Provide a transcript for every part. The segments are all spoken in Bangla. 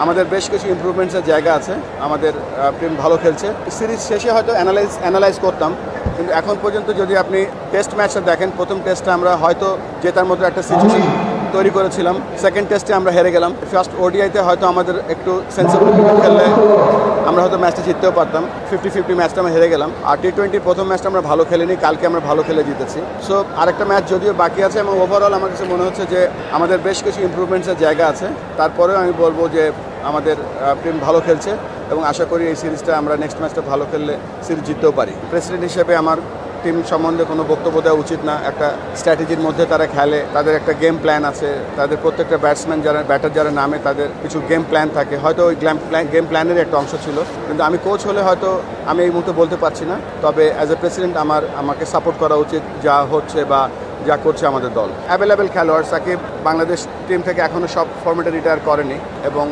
আমাদের বেশ কিছু ইমপ্রুভমেন্টসের জায়গা আছে। আমাদের টিম ভালো খেলছে। সিরিজ শেষে হয়তো অ্যানালাইজ করতাম, কিন্তু এখন পর্যন্ত যদি আপনি টেস্ট ম্যাচটা দেখেন, প্রথম টেস্টে আমরা হয়তো জেতার মতো একটা সিচুয়েশন তৈরি করেছিলাম, সেকেন্ড টেস্টে আমরা হেরে গেলাম। ফার্স্ট ওডিআইতে হয়তো আমাদের একটু সেন্সিবল ক্রিকেট খেললে আমরা হয়তো ম্যাচটা জিততেও পারতাম। 50-50 ম্যাচটা আমরা হেরে গেলাম। আর T20 প্রথম ম্যাচটা আমরা ভালো খেলিনি, কালকে আমরা ভালো খেলে জিতেছি। সো আরেকটা ম্যাচ যদিও বাকি আছে, এবং ওভারঅল আমার কাছে মনে হচ্ছে যে আমাদের বেশ কিছু ইমপ্রুভমেন্টসের জায়গা আছে। তারপরেও আমি বলবো যে আমাদের টিম ভালো খেলছে এবং আশা করি এই সিরিজটা আমরা নেক্সট ম্যাচটা ভালো খেললে সিরিজ জিততেও পারি। প্রেসিডেন্ট হিসেবে আমার টিম সম্বন্ধে কোনো বক্তব্য দেওয়া উচিত না। একটা স্ট্র্যাটেজির মধ্যে তারা খেলে, তাদের একটা গেম প্ল্যান আছে, তাদের প্রত্যেকটা ব্যাটার যারা নামে তাদের কিছু গেম প্ল্যান থাকে। হয়তো ওই গেম প্ল্যানের একটা অংশ ছিল, কিন্তু আমি কোচ হলে হয়তো আমি এই মুহূর্তে বলতে পারছি না। তবে অ্যাজ এ প্রেসিডেন্ট আমাকে সাপোর্ট করা উচিত যা হচ্ছে বা যা করছে আমাদের দল। অ্যাভেলেবেল খেলোয়াড়, সাকিব বাংলাদেশ টিম থেকে এখনও সব ফর্মেটে রিটায়ার করেনি, এবং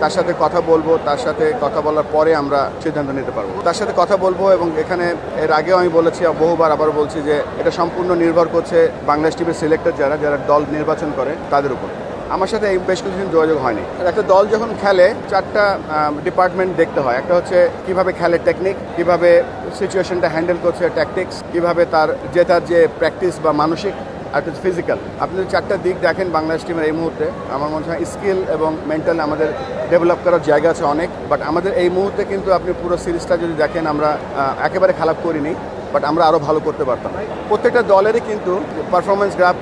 তার সাথে কথা বলবো, তার সাথে কথা বলার পরে আমরা সিদ্ধান্ত নিতে পারবো। তার সাথে কথা বলবো, এবং এখানে এর আগেও আমি বলেছি, বহুবার আবার বলছি যে এটা সম্পূর্ণ নির্ভর করছে বাংলাদেশ টিমের সিলেক্টর যারা দল নির্বাচন করে তাদের উপর। আমার সাথে এই বেশ কিছুদিন যোগাযোগ হয়নি। একটা দল যখন খেলে 4টা ডিপার্টমেন্ট দেখতে হয়। একটা হচ্ছে কিভাবে খেলে টেকনিক, কিভাবে সিচুয়েশনটা হ্যান্ডেল করছে ট্যাকটিক্স, কিভাবে তার জেতার যে প্র্যাকটিস বা মানসিক, আর একটা ফিজিক্যাল। আপনি যদি 4টা দিক দেখেন বাংলাদেশ টিমের এই মুহূর্তে, আমার মনে হয় স্কিল এবং মেন্টাল আমাদের ডেভেলপ করার জায়গা আছে অনেক। বাট আমাদের এই মুহূর্তে কিন্তু আপনি পুরো সিরিজটা যদি দেখেন, আমরা একেবারে খারাপ করিনি, বাট আমরা আরও ভালো করতে পারতাম। প্রত্যেকটা দলেরই কিন্তু performance graph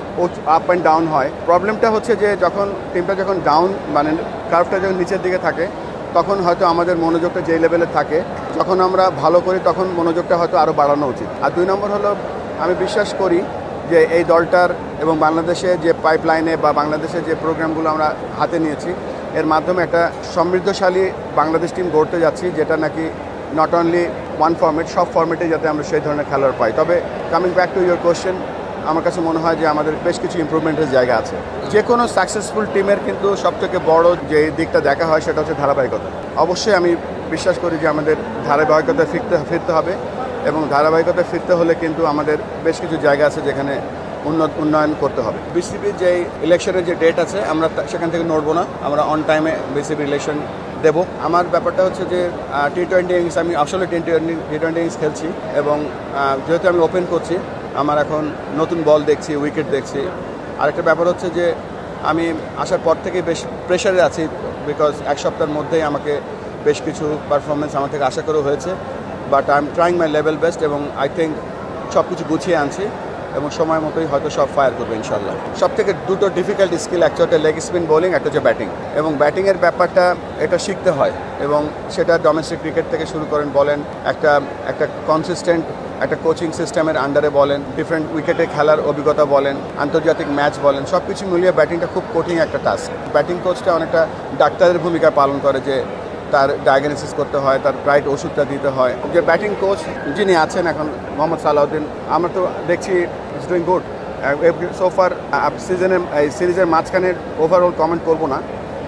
up and down হয়। প্রবলেমটা হচ্ছে যে টিমটা যখন ডাউন, মানে কার্ভটা যখন নিচের দিকে থাকে, তখন হয়তো আমাদের মনোযোগটা যেই লেভেলে থাকে, যখন আমরা ভালো করি তখন মনোযোগটা হয়তো আরও বাড়ানো উচিত। আর 2 নম্বর হলো, আমি বিশ্বাস করি যে এই দলটার এবং বাংলাদেশে যে পাইপলাইনে বা বাংলাদেশে যে প্রোগ্রামগুলো আমরা হাতে নিয়েছি, এর মাধ্যমে একটা সমৃদ্ধশালী বাংলাদেশ টিম গড়তে যাচ্ছি, যেটা নাকি নট অনলি ওয়ান ফর্মেট, সব ফর্মেটে যাতে আমরা সেই ধরনের খেলোয়াড় পাই। তবে coming back to your question, আমার কাছে মনে হয় যে আমাদের বেশ কিছু ইমপ্রুভমেন্টের জায়গা আছে। যে কোনো সাকসেসফুল টিমের কিন্তু সবথেকে বড় যে দিকটা দেখা হয় সেটা হচ্ছে ধারাবাহিকতা। অবশ্যই আমি বিশ্বাস করি যে আমাদের ধারাবাহিকতায় ফিরতে হবে, এবং ধারাবাহিকতায় ফিরতে হলে কিন্তু আমাদের বেশ কিছু জায়গা আছে যেখানে উন্নয়ন করতে হবে। বিসিবির যে ইলেকশনের যে ডেট আছে, আমরা সেখান থেকে নড়বো না, আমরা অন টাইমে বিসিবি ইলেকশন দেব। আমার ব্যাপারটা হচ্ছে যে T20 ইনিংস, আমি আসলে T20 ইনিংস খেলছি, এবং যেহেতু আমি ওপেন করছি, আমার এখন নতুন বল দেখছি, উইকেট দেখছি। আরেকটা ব্যাপার হচ্ছে যে আমি আসার পর থেকেই বেশ প্রেশারে আছি, বিকজ এক সপ্তাহের মধ্যেই আমাকে বেশ কিছু পারফরমেন্স আমার থেকে আশা করা হয়েছে। But I am trying my level best, এবং আই থিঙ্ক সব কিছু গুছিয়ে আনছি, এবং সময় মতোই হয়তো সব ফায়ার করবে ইনশাল্লাহ। সব থেকে দুটো ডিফিকাল্ট স্কিল, একটা হচ্ছে লেগ স্পিন বোলিং, একটা হচ্ছে ব্যাটিং। এবং ব্যাটিংয়ের ব্যাপারটা এটা শিখতে হয়, এবং সেটা ডোমেস্টিক ক্রিকেট থেকে শুরু করেন বলেন, একটা কনসিস্টেন্ট একটা কোচিং সিস্টেমের আন্ডারে বলেন, ডিফারেন্ট উইকেটে খেলার অভিজ্ঞতা বলেন, আন্তর্জাতিক ম্যাচ বলেন, সব কিছু মিলিয়ে ব্যাটিংটা খুব কঠিন একটা টাস্ক। ব্যাটিং কোচটা অনেকটা ডাক্তারের ভূমিকা পালন করে, যে তার ডায়াগনোসিস করতে হয়, তার রাইট ওষুধটা দিতে হয়। যে ব্যাটিং কোচ যিনি আছেন এখন, মোহাম্মদ সালাউদ্দিন, আমরা তো দেখছি ইটস ডুইং গুড সোফার। এই সিরিজের মাঝখানে ওভারঅল কমেন্ট করবো না,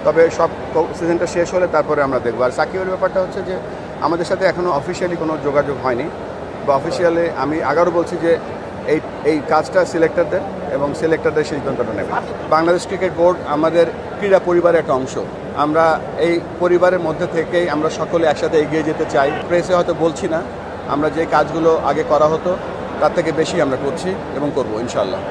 তবে সব সিজনটা শেষ হলে তারপরে আমরা দেখবো। আর সাকিবের ব্যাপারটা হচ্ছে যে আমাদের সাথে এখনও অফিসিয়ালি কোনো যোগাযোগ হয়নি, বা অফিসিয়ালি আমি আগারও বলছি যে এই কাজটা সিলেক্টরদের, এবং সিলেক্টরদের সিদ্ধান্তটা নেবে। বাংলাদেশ ক্রিকেট বোর্ড আমাদের ক্রীড়া পরিবারের একটা অংশ। আমরা এই পরিবারের মধ্যে থেকেই আমরা সকলে একসাথে এগিয়ে যেতে চাই। প্রেসে হয়তো বলছি না, আমরা যে কাজগুলো আগে করা হতো তার থেকে বেশি আমরা করছি এবং করবো ইনশাল্লাহ।